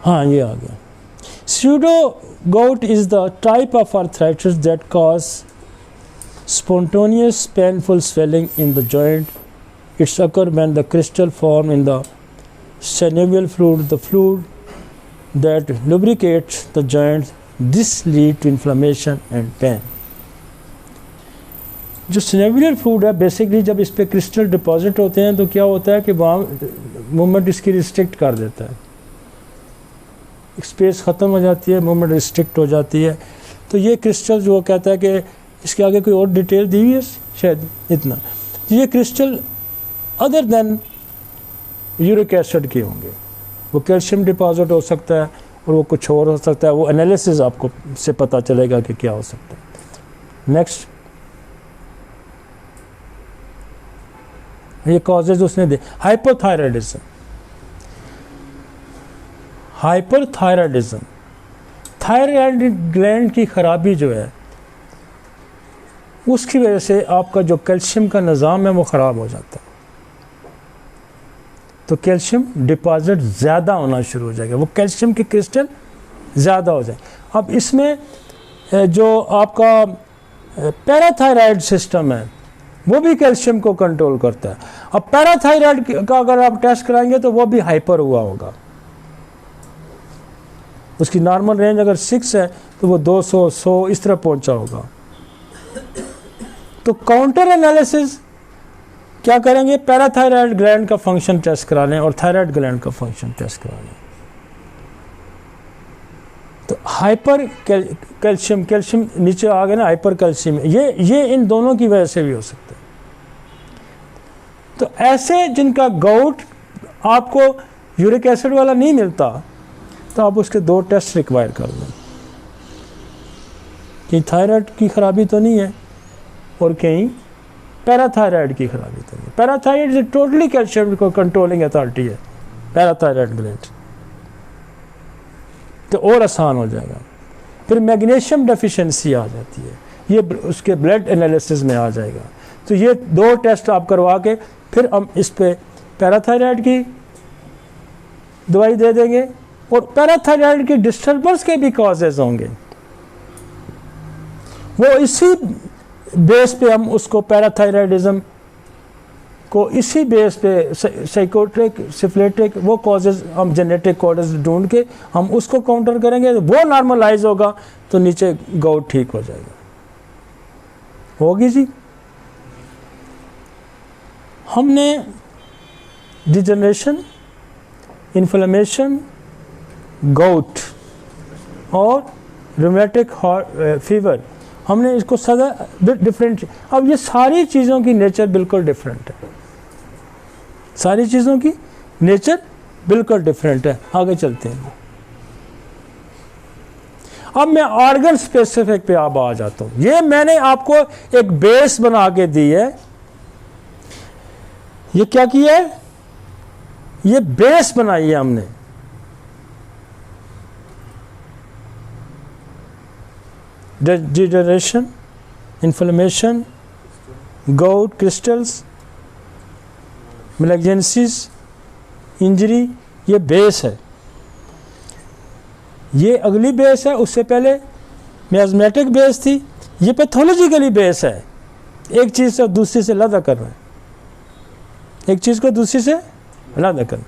हाँ ये आ गया। Pseudo gout is the type of arthritis that cause spontaneous painful swelling in the joint. It's occur when the crystal form in the synovial fluid, the fluid that lubricates the joint. This lead to inflammation and pain. जो सिनेवियर fluid है basically जब इस पे crystal deposit होते हैं तो क्या होता है कि वहाँ मूवमेंट इसकी रिस्ट्रिक्ट कर देता है, स्पेस ख़त्म हो जाती है, मूवमेंट रिस्ट्रिक्ट हो जाती है। तो ये क्रिस्टल जो कहता है कि इसके आगे कोई और डिटेल दी हुई है शायद इतना, ये crystal other than uric acid के होंगे, वो कैल्शियम डिपॉजिट हो सकता है और वो कुछ और हो सकता है, वो एनालिसिस आपको से पता चलेगा कि क्या हो सकता है। नेक्स्ट ये कॉजेज उसने दे, हाइपोथायराइडिज्म। हाइपरथायराइडिज्म थायराइड ग्लैंड की खराबी जो है उसकी वजह से आपका जो कैल्शियम का निज़ाम है वो ख़राब हो जाता है, तो कैल्शियम डिपॉजिट ज़्यादा होना शुरू हो जाएगा, वो कैल्शियम के क्रिस्टल ज़्यादा हो जाए। अब इसमें जो आपका पैराथायराइड सिस्टम है वो भी कैल्शियम को कंट्रोल करता है। अब पैराथायराइड का अगर आप टेस्ट कराएंगे तो वो भी हाइपर हुआ होगा, उसकी नॉर्मल रेंज अगर 6 है तो वो 200 100 इस तरह पहुंचा होगा। तो काउंटर एनालिसिस क्या करेंगे, पैराथायराइड ग्लैंड का फंक्शन टेस्ट करा लें और थायराइड ग्लैंड का फंक्शन टेस्ट करा लें। तो हाइपर कैल्शियम, कैल्शियम नीचे आ गया ना, हाइपर कैल्शियम, ये इन दोनों की वजह से भी हो सकता है। तो ऐसे जिनका गाउट आपको यूरिक एसिड वाला नहीं मिलता तो आप उसके 2 टेस्ट रिक्वायर कर लें कि थायराइड की खराबी तो नहीं है और कहीं पैराथायराइड की खराबी तो नहीं। पैराथायराइड टोटली कैल्शियम को कंट्रोलिंग अथॉरिटी है पैराथायराइड ग्लैंड, तो और आसान हो जाएगा। फिर मैग्नीशियम डेफिशिएंसी आ जाती है, ये उसके ब्लड एनालिसिस में आ जाएगा। तो ये 2 टेस्ट आप करवा के फिर हम इस पे पैराथायराइड की दवाई दे देंगे और पैराथायराइड की डिस्टर्बेंस के भी कॉजेज होंगे, वो इसी बेस पे हम उसको पैराथायराइडिज्म को इसी बेस पे साइकोट्रिक सिफिलिटिक वो कॉजेज हम जेनेटिक कॉजेज ढूंढ के हम उसको काउंटर करेंगे, वो नॉर्मलाइज होगा तो नीचे गाउट ठीक हो जाएगा। होगी जी। हमने डिजनरेशन, इन्फ्लेमेशन, गाउट और रूमेटिक फीवर हमने इसको सदा डिफरेंट। अब ये सारी चीज़ों की नेचर बिल्कुल डिफरेंट है, सारी चीज़ों की नेचर बिल्कुल डिफरेंट है। आगे चलते हैं। अब मैं ऑर्गन स्पेसिफिक पे अब आ जाता हूँ। ये मैंने आपको एक बेस बना के दी है, ये क्या किया है, ये बेस बनाई है हमने। Degeneration, inflammation, gout, crystals, malignancies, injury, ये बेस है। ये अगली बेस है, उससे पहले मियाज़मेटिक बेस थी, ये पैथोलॉजिकली बेस है। एक चीज़ से दूसरी से अलग कर रहा है, एक चीज़ को दूसरी से अलग कर।